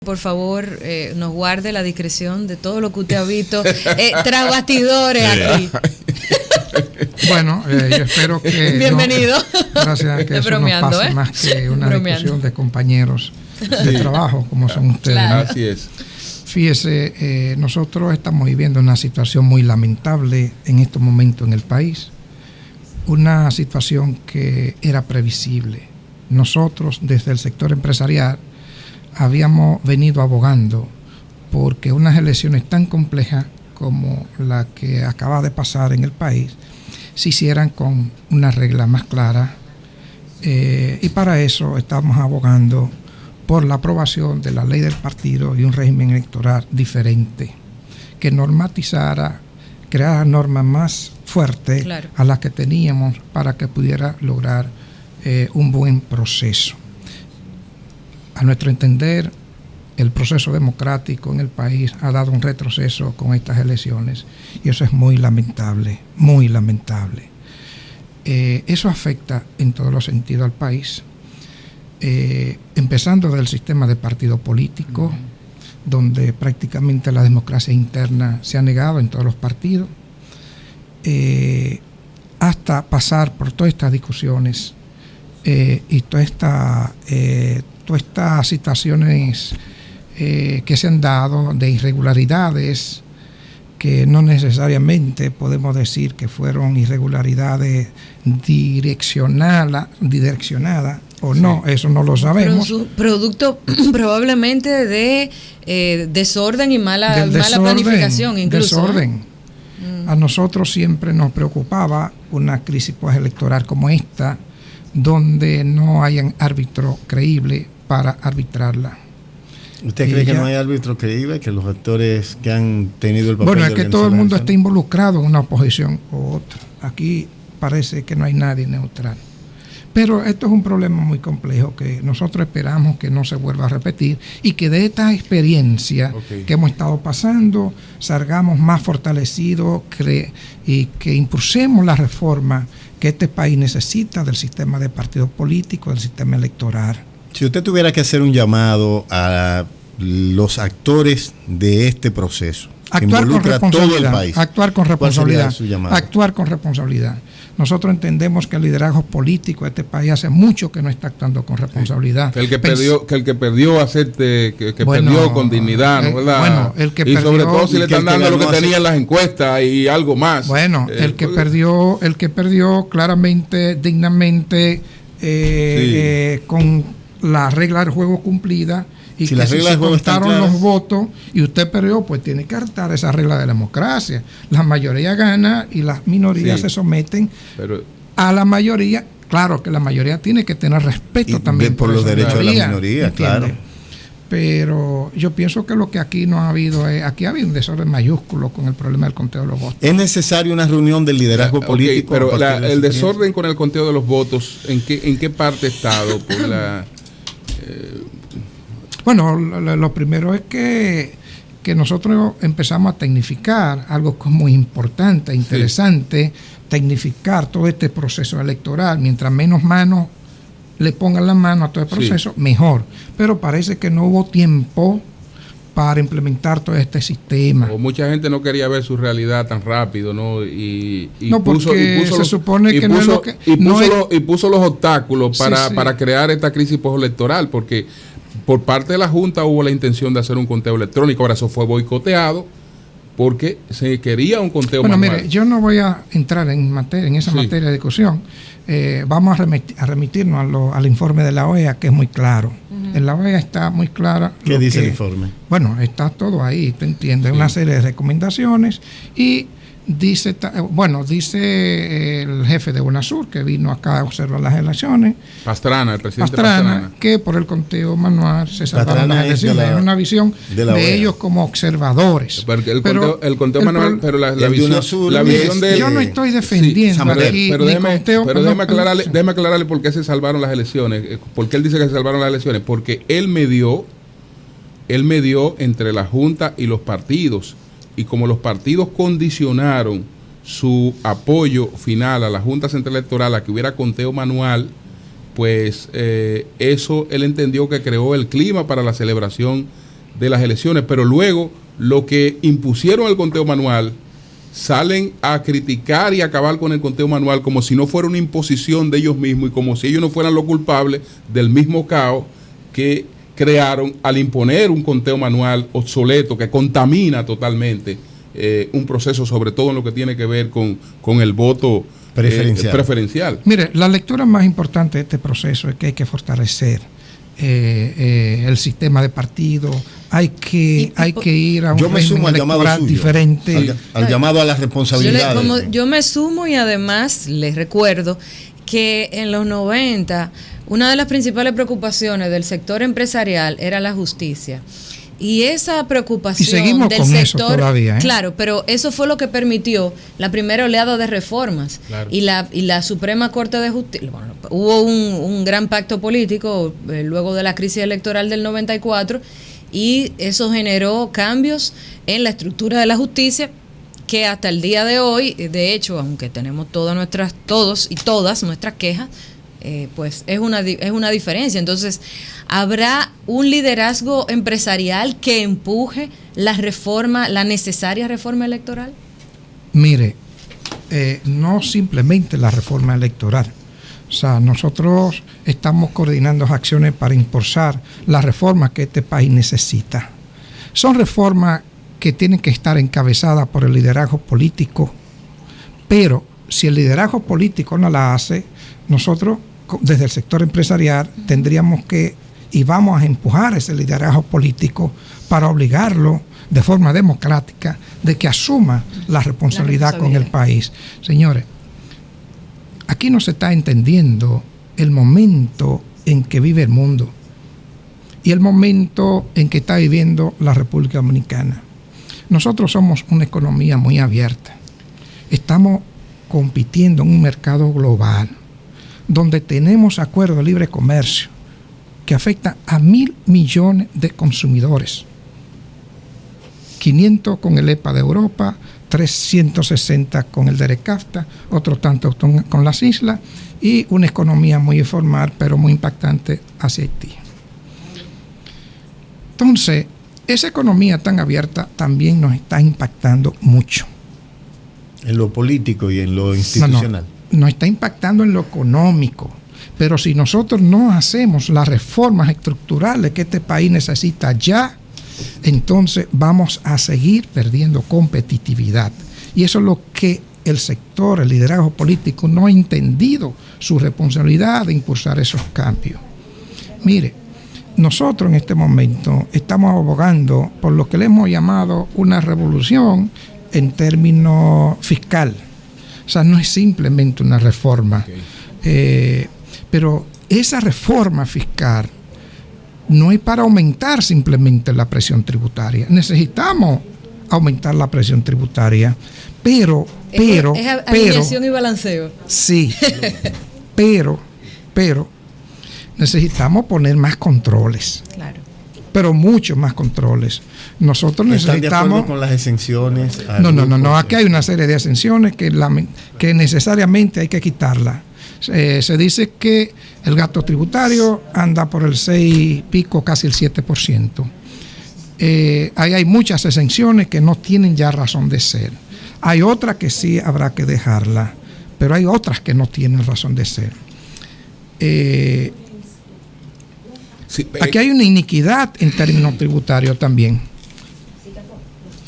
por favor, nos guarde la discreción de todo lo que usted ha visto tras bastidores aquí. Bueno, yo espero que... Bienvenido. Gracias, que eso no pase más que una discusión de compañeros de trabajo, como son ustedes. Claro. Así es. Fíjese, nosotros estamos viviendo una situación muy lamentable en estos momentos en el país. Una situación que era previsible. Nosotros, desde el sector empresarial, habíamos venido abogando porque unas elecciones tan complejas como la que acaba de pasar en el país se hicieran con una regla más clara, y para eso estamos abogando por la aprobación de la ley del partido y un régimen electoral diferente que normatizara, creara normas más fuertes, claro, a las que teníamos para que pudiera lograr un buen proceso. A nuestro entender, el proceso democrático en el país ha dado un retroceso con estas elecciones y eso es muy lamentable, muy lamentable. Eso afecta en todos los sentidos al país, empezando del sistema de partido político, donde prácticamente la democracia interna se ha negado en todos los partidos, hasta pasar por todas estas discusiones y todas estas situaciones que se han dado de irregularidades que no necesariamente podemos decir que fueron irregularidades direccionadas o sí, no, eso no lo sabemos. Producto probablemente de desorden y mala planificación incluso. Desorden. A nosotros siempre nos preocupaba una crisis postelectoral como esta, donde no hayan árbitro creíble para arbitrarla. ¿Usted cree que no hay árbitro creíble, que los actores que han tenido el papel? Bueno, es que todo el mundo está involucrado en una oposición u otra. Aquí parece que no hay nadie neutral. Pero esto es un problema muy complejo que nosotros esperamos que no se vuelva a repetir y que de esta experiencia que hemos estado pasando salgamos más fortalecidos y que impulsemos la reforma que este país necesita del sistema de partidos políticos, del sistema electoral. Si usted tuviera que hacer un llamado a los actores de este proceso, actuar con responsabilidad, actuar con responsabilidad, actuar con responsabilidad. Nosotros entendemos que el liderazgo político de este país hace mucho que no está actuando con responsabilidad. Que el que perdió acepte que perdió con dignidad, ¿no? ¿Verdad? Bueno, el que perdió, sobre todo si le están dando lo que tenía en las encuestas y algo más. Bueno, el que perdió claramente, dignamente, con la regla del juego cumplida, y si que si se contaron los votos y usted perdió, pues tiene que hartar esa regla de la democracia. La mayoría gana y las minorías se someten a la mayoría. Claro que la mayoría tiene que tener respeto también por los derechos de la minoría, claro. Pero yo pienso que lo que aquí no ha habido aquí ha habido un desorden mayúsculo con el problema del conteo de los votos. ¿Es necesaria una reunión del liderazgo político? Pero el desorden con el conteo de los votos, ¿en qué parte ha estado? Por la Bueno, lo primero es que nosotros empezamos a tecnificar algo que es muy importante, interesante, tecnificar todo este proceso electoral. Mientras menos manos le pongan la mano a todo el proceso, mejor. Pero parece que no hubo tiempo para implementar todo este sistema. O mucha gente no quería ver su realidad tan rápido, ¿no? Y puso los obstáculos para crear esta crisis postelectoral, porque por parte de la Junta hubo la intención de hacer un conteo electrónico. Ahora eso fue boicoteado porque se quería un conteo manual. Bueno, mire, yo no voy a entrar en esa materia de discusión. Vamos a remitirnos al informe de la OEA, que es muy claro. En la OEA está muy clara. ¿Qué dice el informe? Bueno, está todo ahí, ¿te entiendes? Una serie de recomendaciones y dice el jefe de UNASUR, que vino acá a observar las elecciones, Pastrana, el presidente Pastrana, que por el conteo manual se salvaron las elecciones. Es una visión de ellos como observadores. El conteo manual, pero la visión de él. Yo no estoy defendiendo aquí pero déjeme aclararle por qué se salvaron las elecciones. ¿Por qué él dice que se salvaron las elecciones? Porque él medió entre la Junta y los partidos. Y como los partidos condicionaron su apoyo final a la Junta Central Electoral a que hubiera conteo manual, pues eso él entendió que creó el clima para la celebración de las elecciones, pero luego lo que impusieron el conteo manual salen a criticar y acabar con el conteo manual como si no fuera una imposición de ellos mismos y como si ellos no fueran los culpables del mismo caos que crearon al imponer un conteo manual obsoleto que contamina totalmente un proceso, sobre todo en lo que tiene que ver con el voto preferencial. Mire, la lectura más importante de este proceso es que hay que fortalecer el sistema de partido, hay que ir a un régimen electoral diferente. Al llamado a la responsabilidad. Yo me sumo y además les recuerdo que en los 90 una de las principales preocupaciones del sector empresarial era la justicia. Y esa preocupación y seguimos del con sector, eso todavía, claro, pero eso fue lo que permitió la primera oleada de reformas. Claro. Y la Suprema Corte de Justicia, bueno, hubo un gran pacto político luego de la crisis electoral del 94 y eso generó cambios en la estructura de la justicia que hasta el día de hoy, de hecho, aunque tenemos todos y todas nuestras quejas, pues es una diferencia. Entonces, ¿habrá un liderazgo empresarial que empuje la necesaria reforma electoral? Mire, no simplemente la reforma electoral. O sea, nosotros estamos coordinando acciones para impulsar las reformas que este país necesita. Son reformas que tienen que estar encabezadas por el liderazgo político, pero si el liderazgo político no la hace, nosotros desde el sector empresarial tendríamos que y vamos a empujar ese liderazgo político para obligarlo de forma democrática de que asuma la responsabilidad con el país. Señores, aquí no se está entendiendo el momento en que vive el mundo y el momento en que está viviendo la República Dominicana. Nosotros somos una economía muy abierta. Estamos compitiendo en un mercado global donde tenemos acuerdos de libre comercio que afectan a 1.000 millones de consumidores. 500 con el EPA de Europa, 360 con el DERECAFTA, otros tantos con las islas y una economía muy informal pero muy impactante hacia Haití. Entonces, esa economía tan abierta también nos está impactando mucho. En lo político y en lo institucional. Nos está impactando en lo económico, pero si nosotros no hacemos las reformas estructurales que este país necesita ya, entonces vamos a seguir perdiendo competitividad. Y eso es lo que el sector, el liderazgo político no ha entendido su responsabilidad de impulsar esos cambios. Mire, nosotros en este momento estamos abogando por lo que le hemos llamado una revolución en términos fiscal. O sea, no es simplemente una reforma. Pero esa reforma fiscal no es para aumentar simplemente la presión tributaria. Necesitamos aumentar la presión tributaria, pero es alineación y balanceo. Sí, pero necesitamos poner más controles. Claro. Pero muchos más controles. Nosotros necesitamos... ¿Están de acuerdo con las exenciones? No. Aquí hay una serie de exenciones que necesariamente hay que quitarlas. Se dice que el gasto tributario anda por el 6 pico, casi el 7%. Ahí hay muchas exenciones que no tienen ya razón de ser. Hay otras que sí habrá que dejarlas, pero hay otras que no tienen razón de ser. Aquí hay una iniquidad en términos tributarios también.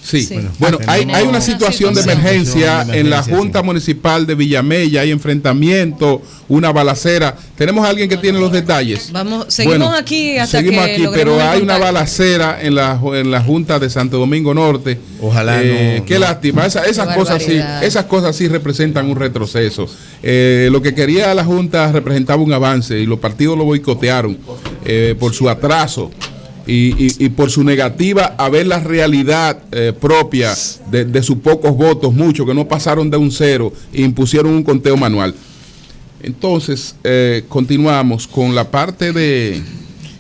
Sí. Bueno, hay una situación de emergencia en la Junta Municipal de Villamella, hay enfrentamiento, una balacera. Tenemos a alguien que tiene los detalles. Seguimos aquí hasta que pero hay una balacera en la Junta de Santo Domingo Norte. Ojalá qué lástima. Esas cosas sí representan un retroceso. Lo que quería la Junta representaba un avance y los partidos lo boicotearon por su atraso. Y por su negativa a ver la realidad propia de sus pocos votos, muchos que no pasaron de un 0 e impusieron un conteo manual. Entonces, continuamos con la parte de...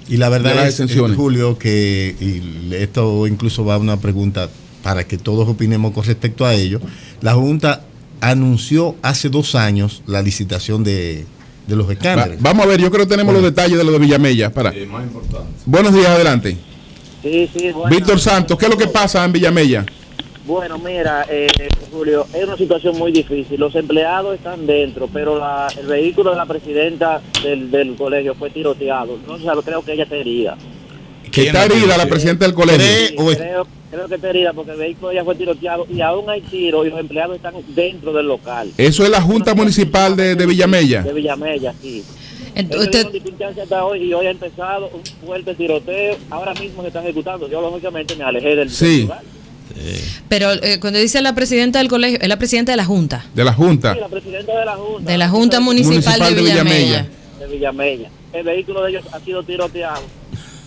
Y la verdad es, Julio, que esto incluso va a una pregunta para que todos opinemos con respecto a ello. La Junta anunció hace 2 años la licitación de los escáneres. Vamos a ver, yo creo que tenemos los detalles de lo de Villamella. Más importante. Buenos días, adelante. Sí, bueno. Víctor Santos, ¿qué es lo que pasa en Villamella? Bueno, mira, Julio, es una situación muy difícil. Los empleados están dentro, pero el vehículo de la presidenta del colegio fue tiroteado. No sé, creo que ella está herida. ¿Que está herida la presidenta del colegio? Sí, creo que está herida porque el vehículo de ella fue tiroteado y aún hay tiros y los empleados están dentro del local. ¿Eso es la Junta Municipal de Villamella? De Villamella, sí. Entonces, hasta hoy y hoy ha empezado un fuerte tiroteo. Ahora mismo se está ejecutando. Yo lógicamente me alejé del lugar. Pero cuando dice la presidenta del colegio, es la presidenta de la Junta. De la Junta. Sí, la presidenta de la Junta. De la Junta Municipal de Villamella. De Villamella. El vehículo de ellos ha sido tiroteado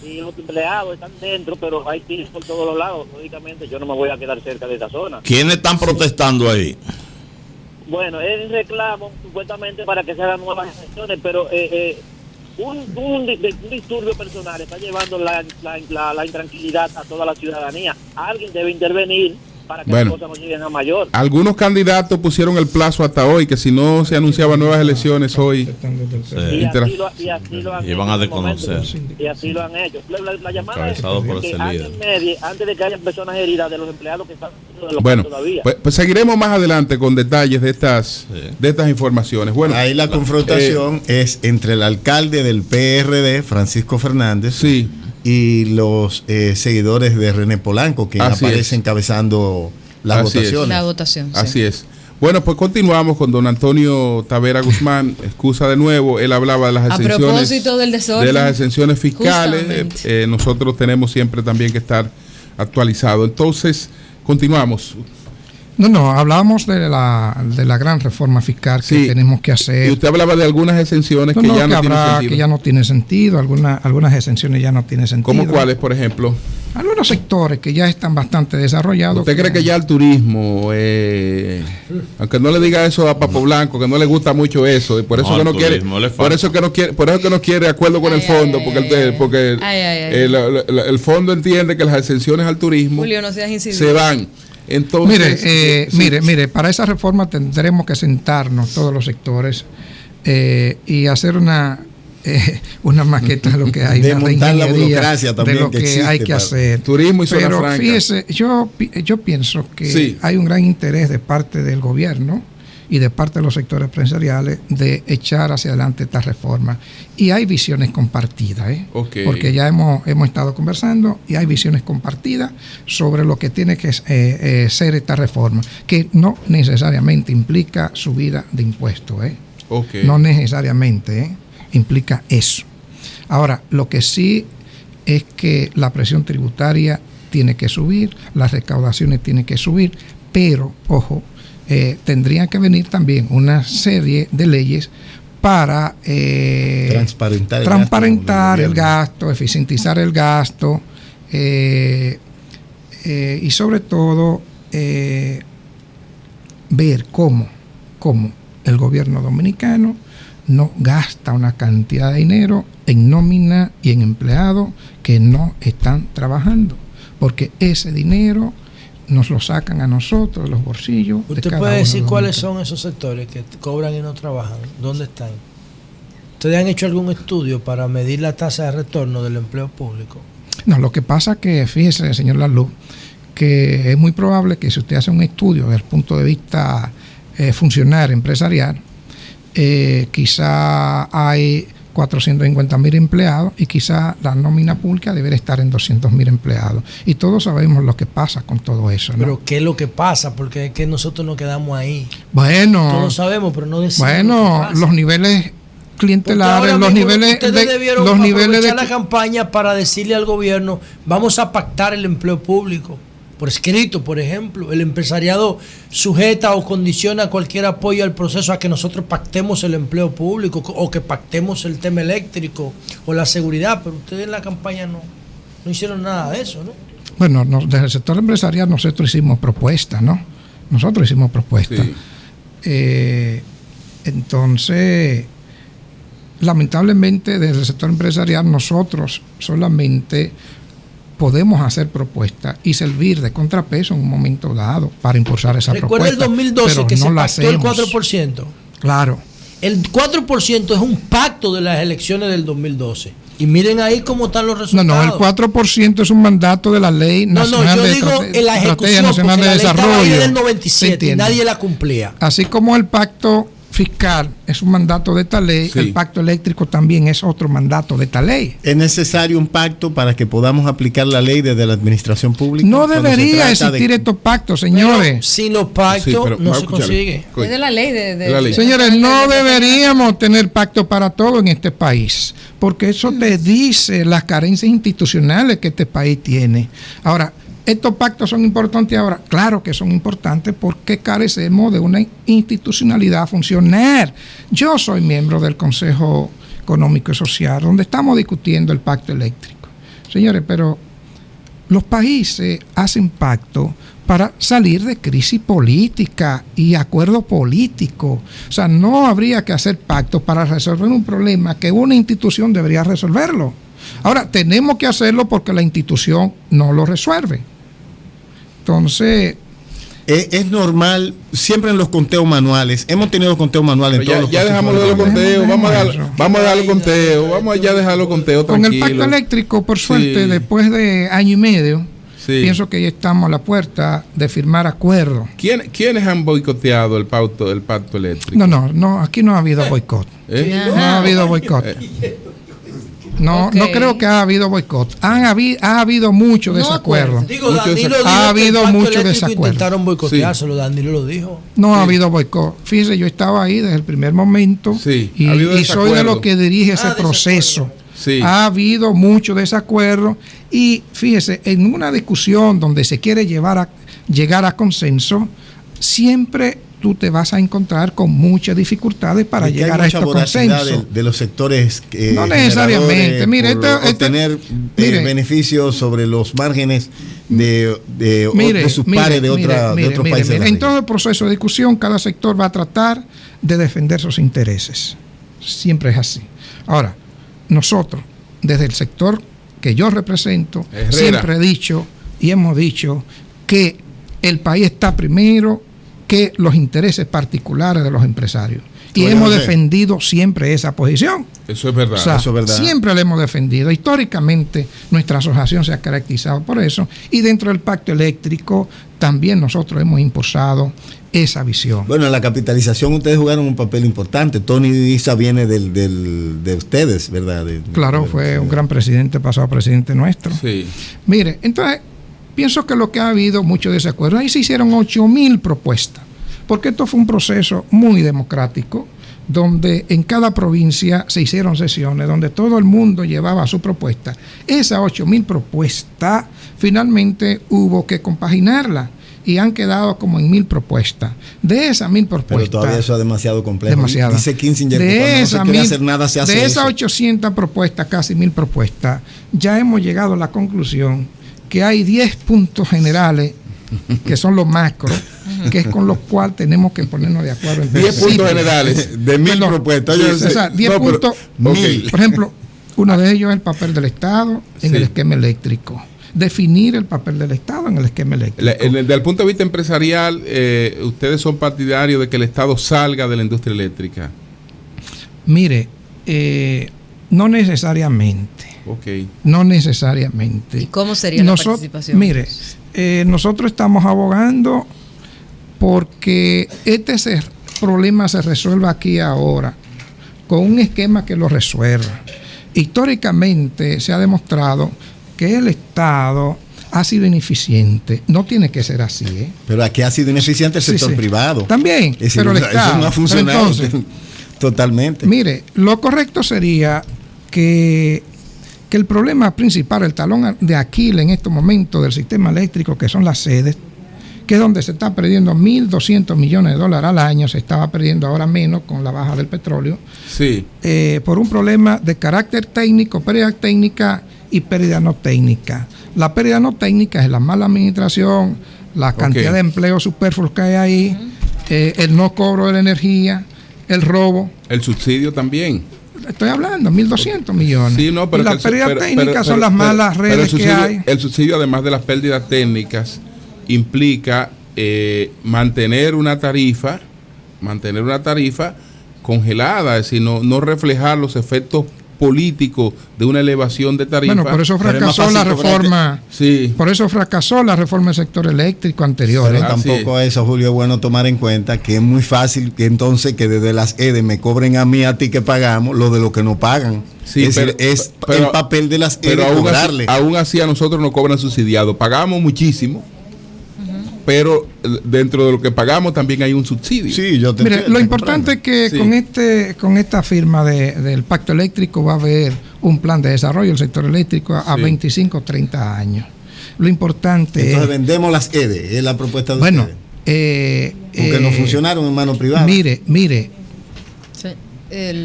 y los empleados están dentro, pero hay tiros por todos los lados. Lógicamente yo no me voy a quedar cerca de esa zona. ¿Quiénes están protestando ahí? Bueno, es un reclamo supuestamente para que se hagan nuevas elecciones, pero un disturbio personal está llevando la intranquilidad a toda la ciudadanía. Alguien debe intervenir para que las cosas no lleguen a mayor. Algunos candidatos pusieron el plazo hasta hoy, que si no se anunciaban nuevas elecciones hoy. Y así lo han hecho. Y van a desconocer. Y así lo han hecho. La llamada es que antes de que haya personas heridas de los empleados que están todavía. Pues seguiremos más adelante con detalles de estas informaciones. Bueno, ahí la confrontación es entre el alcalde del PRD, Francisco Fernández, y los seguidores de René Polanco, que aparece encabezando las votaciones. La votación. Así es. Bueno, pues continuamos con don Antonio Tavera Guzmán. Excusa de nuevo, él hablaba de las exenciones. A propósito del desorden. De las exenciones fiscales. Nosotros tenemos siempre también que estar actualizados. Entonces, continuamos. No, hablábamos de la gran reforma fiscal que tenemos que hacer. Y usted hablaba de algunas exenciones que ya no tienen sentido. Que ya no tiene sentido, algunas exenciones ya no tienen sentido. ¿Cómo cuáles, por ejemplo? Algunos sectores que ya están bastante desarrollados. ¿Usted cree que ya el turismo, aunque no le diga eso a Papo Blanco, que no le gusta mucho eso, y por eso que no quiere, por eso que no quiere acuerdo con el fondo, porque el fondo entiende que las exenciones al turismo Julio, no seas incidente. se van. Entonces, mire, para esa reforma tendremos que sentarnos todos los sectores y hacer una maqueta de lo que hay, desmontar la burocracia también, de lo que hay que hacer. Turismo y zona franca. Pero fíjese, yo pienso que hay un gran interés de parte del gobierno y de parte de los sectores empresariales de echar hacia adelante esta reforma. Y hay visiones compartidas, porque ya hemos estado conversando y hay visiones compartidas sobre lo que tiene que ser esta reforma, que no necesariamente implica subida de impuestos, no necesariamente implica eso. Ahora, lo que sí es que la presión tributaria tiene que subir, las recaudaciones tienen que subir, pero, ojo, tendrían que venir también una serie de leyes para transparentar el gasto, eficientizar el gasto y sobre todo ver cómo el gobierno dominicano no gasta una cantidad de dinero en nómina y en empleados que no están trabajando, porque ese dinero nos lo sacan a nosotros, los bolsillos. ¿Usted puede decir cuáles son esos sectores que cobran y no trabajan? ¿Dónde están? ¿Ustedes han hecho algún estudio para medir la tasa de retorno del empleo público? No, lo que pasa es que, fíjese, señor Lalú, que es muy probable que si usted hace un estudio desde el punto de vista funcional, empresarial, quizá hay 450.000 empleados y quizá la nómina pública debería estar en 200.000 empleados. Y todos sabemos lo que pasa con todo eso, ¿no? Pero ¿qué es lo que pasa? Porque es que nosotros nos quedamos ahí. Bueno. Todos sabemos, pero no decimos. Bueno, los niveles clientelares, los niveles aprovechar la campaña para decirle al gobierno, vamos a pactar el empleo público. Por escrito, por ejemplo, el empresariado sujeta o condiciona cualquier apoyo al proceso a que nosotros pactemos el empleo público o que pactemos el tema eléctrico o la seguridad, pero ustedes en la campaña no hicieron nada de eso, ¿no? Bueno, desde el sector empresarial nosotros hicimos propuestas, ¿no? Nosotros hicimos propuestas. Sí. Entonces, lamentablemente, desde el sector empresarial nosotros solamente podemos hacer propuestas y servir de contrapeso en un momento dado para impulsar esa propuesta. Recuerda el 2012 que se pactó el 4%. Claro. El 4% es un pacto de las elecciones del 2012. Y miren ahí cómo están los resultados. No, el 4% es un mandato de la Ley Nacional yo digo en la ejecución, Nacional de Desarrollo del 97 y nadie la cumplía. Así como el pacto fiscal es un mandato de esta ley, el pacto eléctrico también es otro mandato de esta ley. ¿Es necesario un pacto para que podamos aplicar la ley desde la administración pública? No debería existir estos pactos, señores. Pero sin los pactos no se consigue. Es de la ley. Señores, no deberíamos tener pacto para todo en este país, porque eso te dice las carencias institucionales que este país tiene. Ahora, ¿estos pactos son importantes ahora? Claro que son importantes porque carecemos de una institucionalidad funcional. Yo soy miembro del Consejo Económico y Social, donde estamos discutiendo el pacto eléctrico. Señores, pero los países hacen pacto para salir de crisis política y acuerdo político. O sea, no habría que hacer pactos para resolver un problema que una institución debería resolverlo. Ahora, tenemos que hacerlo porque la institución no lo resuelve. Entonces, es normal, siempre en los conteos manuales, hemos tenido conteos manuales en todos los ya dejamos los conteos, vamos a dejar los conteos, vamos a ya dejar los conteos tranquilos. Con el pacto eléctrico, por suerte, después de año y medio, pienso que ya estamos a la puerta de firmar acuerdos. ¿Quiénes han boicoteado el pacto eléctrico? No, aquí no ha habido boicot. No ha habido boicot. No creo que ha habido boicot. Ha habido mucho desacuerdo. Ha habido mucho desacuerdo. Intentaron boicoteárselo, Danilo lo dijo. No ha habido boicot. Fíjese, yo estaba ahí desde el primer momento y soy de los que dirige ese proceso. Ha habido mucho desacuerdo y fíjese, en una discusión donde se quiere llegar a consenso, siempre tú te vas a encontrar con muchas dificultades para llegar a estos consensos. De los sectores no necesariamente. Mire, obtener beneficios sobre los márgenes de sus pares de otros países. En todo el proceso de discusión, cada sector va a tratar de defender sus intereses. Siempre es así. Ahora, nosotros, desde el sector que yo represento, siempre he dicho y hemos dicho que el país está primero que los intereses particulares de los empresarios. Y hemos defendido siempre esa posición. Eso es verdad. O sea, eso es verdad. Siempre la hemos defendido. Históricamente nuestra asociación se ha caracterizado por eso. Y dentro del pacto eléctrico también nosotros hemos impulsado esa visión. Bueno, en la capitalización ustedes jugaron un papel importante. Tony Isa viene de ustedes, ¿verdad? Claro, fue un gran presidente, pasado presidente nuestro. Sí. Mire, entonces pienso que lo que ha habido mucho desacuerdo, ahí se hicieron 8,000 propuestas, porque esto fue un proceso muy democrático, donde en cada provincia se hicieron sesiones, donde todo el mundo llevaba su propuesta. Esas 8,000 propuestas, finalmente hubo que compaginarlas y han quedado como en 1,000 propuestas. De esas 1,000 propuestas... Pero todavía eso es demasiado complejo. Demasiado. Dice Kissinger que cuando no se quiere hacer nada, se hace eso. De esas 800 propuestas, casi 1,000 propuestas, ya hemos llegado a la conclusión que hay 10 puntos generales que son los macros, que es con los cuales tenemos que ponernos de acuerdo. 10 puntos generales de 1,000 propuestas. O sea, 10 puntos. Por ejemplo, uno de ellos es el papel del Estado en el esquema eléctrico. Definir el papel del Estado en el esquema eléctrico. Desde el punto de vista empresarial, ¿ustedes son partidarios de que el Estado salga de la industria eléctrica? Mire, no necesariamente. No necesariamente. ¿Y cómo sería la participación? Mire, nosotros estamos abogando porque este problema se resuelva aquí ahora, con un esquema que lo resuelva. Históricamente se ha demostrado que el Estado ha sido ineficiente. No tiene que ser así, ¿eh? Pero aquí ha sido ineficiente el sector privado. También, pero el Estado. Eso no ha funcionado totalmente. Mire, lo correcto sería que el problema principal, el talón de Aquiles en estos momentos del sistema eléctrico, que son las sedes, que es donde se está perdiendo 1.200 millones de dólares al año, se estaba perdiendo ahora menos con la baja del petróleo, por un problema de carácter técnico, pérdida técnica y pérdida no técnica. La pérdida no técnica es la mala administración, la cantidad de empleos superfluos que hay ahí, el no cobro de la energía, el robo. El subsidio también. Estoy hablando, 1.200 millones. Sí, no, pero y las pérdidas técnicas son las malas redes que hay. El subsidio, además de las pérdidas técnicas, implica mantener una tarifa congelada, es decir, no reflejar los efectos político de una elevación de tarifas. Bueno, por eso fracasó la reforma. Por eso fracasó la reforma del sector eléctrico anterior. Pero tampoco eso, Julio, es bueno tomar en cuenta que es muy fácil que entonces que desde las EDE me cobren a mí, a ti que pagamos, lo de lo que no pagan. Sí, es decir, el papel de las EDE cobrarle. Aún así a nosotros nos cobran subsidiado. Pagamos muchísimo, pero dentro de lo que pagamos también hay un subsidio. Sí, mire, lo importante es que con esta firma del pacto eléctrico va a haber un plan de desarrollo del sector eléctrico a 25, 30 años. Lo importante entonces vendemos las EDE, es la propuesta de ustedes. Porque no funcionaron en mano privada. Mire,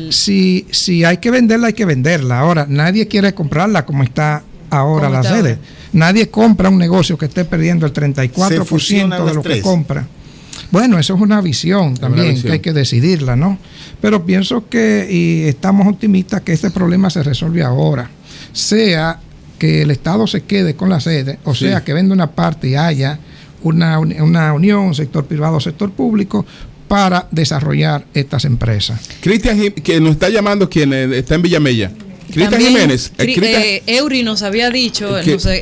si hay que venderla, hay que venderla. Ahora, nadie quiere comprarla como está ahora la sede. Nadie compra un negocio que esté perdiendo el 34% de lo que compra. Bueno, eso es una visión también, que hay que decidirla, ¿no? Pero pienso y estamos optimistas que este problema se resuelve ahora. Sea que el Estado se quede con la sede, o sea que venda una parte y haya una unión, sector privado, sector público, para desarrollar estas empresas. Cristian, que nos está llamando, quien está en Villamella. Cristian Jiménez. Eury nos había dicho,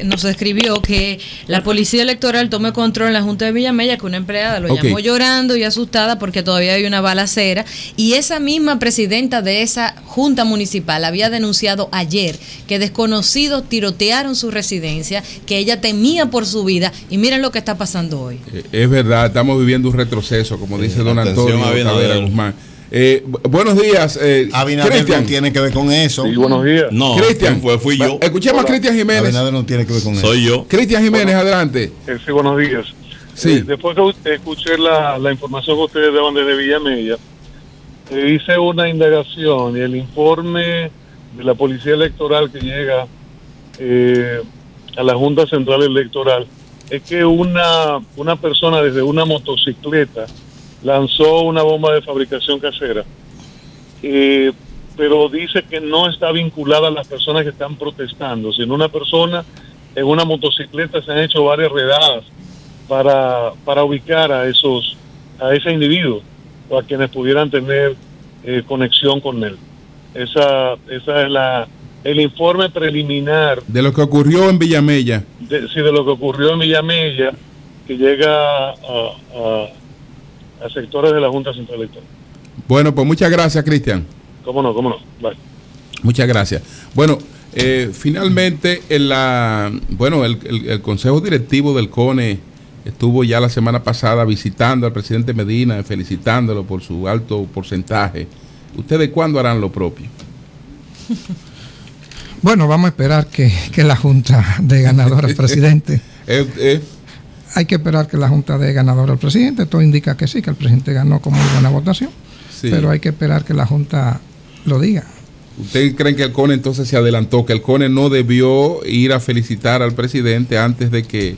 nos escribió que la policía electoral tome control en la Junta de Villamella, que una empleada lo llamó llorando y asustada porque todavía hay una balacera, y esa misma presidenta de esa Junta Municipal había denunciado ayer que desconocidos tirotearon su residencia, que ella temía por su vida, y miren lo que está pasando hoy. Es verdad, estamos viviendo un retroceso, como dice don Antonio Tavera Guzmán. Buenos días, Abinader no tiene que ver con eso. Sí, buenos días. No, Cristian, fui yo. Escuchemos a Cristian Jiménez. Abinader no tiene que ver con eso. Soy yo. Cristian Jiménez, adelante. Sí, buenos días. Sí. Después que escuché la información que ustedes daban desde Villamella, hice una indagación y el informe de la Policía Electoral que llega a la Junta Central Electoral es que una persona desde una motocicleta lanzó una bomba de fabricación casera, pero dice que no está vinculada a las personas que están protestando, sino una persona en una motocicleta. Se han hecho varias redadas para ubicar a ese individuo o a quienes pudieran tener conexión con él. Esa es el informe preliminar de lo que ocurrió en Villamella. De lo que ocurrió en Villamella, que llega a sectores de la Junta Central Electoral. Bueno, pues muchas gracias, Cristian. Cómo no. Bye. Muchas gracias. Bueno, finalmente el Consejo Directivo del CONE estuvo ya la semana pasada visitando al presidente Medina, felicitándolo por su alto porcentaje. ¿Ustedes cuándo harán lo propio? Bueno, vamos a esperar que la Junta dé ganador al presidente. Hay que esperar que la Junta dé ganador al presidente. Todo indica que sí, que el presidente ganó con muy buena votación. Sí. Pero hay que esperar que la Junta lo diga. ¿Ustedes creen que el CONE entonces se adelantó? ¿Que el CONE no debió ir a felicitar al presidente antes de que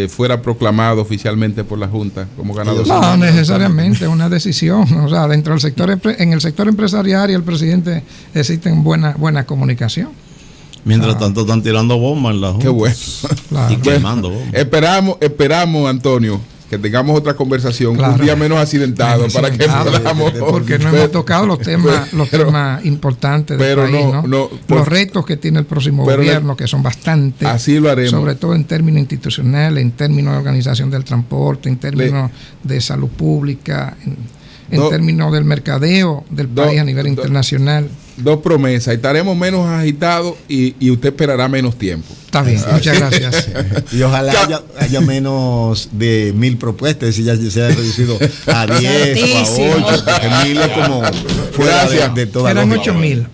fuera proclamado oficialmente por la Junta como ganador? No, necesariamente, es una decisión. O sea, dentro del sector, en el sector empresarial y el presidente existen buena comunicación. Mientras tanto están tirando bombas en la Junta. Qué bueno. Claro. Y quemando bombas. Esperamos, Antonio, que tengamos otra conversación, un día menos accidentado, para que podamos. Porque no hemos tocado los temas importantes del país, los retos que tiene el próximo gobierno, que son bastantes. Así lo haremos. Sobre todo en términos institucionales, en términos de organización del transporte, en términos de salud pública, en términos del mercadeo del país a nivel internacional. Dos promesas: estaremos menos agitados y usted esperará menos tiempo. Está bien, muchas gracias. Y ojalá haya menos de 1,000 propuestas, y ya se haya reducido a 10 o a 8, porque 1,000 es como fuera de toda la. Eran 8,000.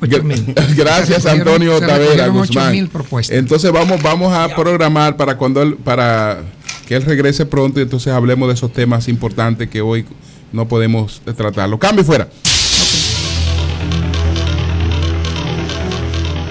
Gracias, Antonio Tavera Guzmán. 8,000 propuestas. Entonces vamos a programar para que él regrese pronto, y entonces hablemos de esos temas importantes que hoy no podemos tratarlo. Cambio fuera.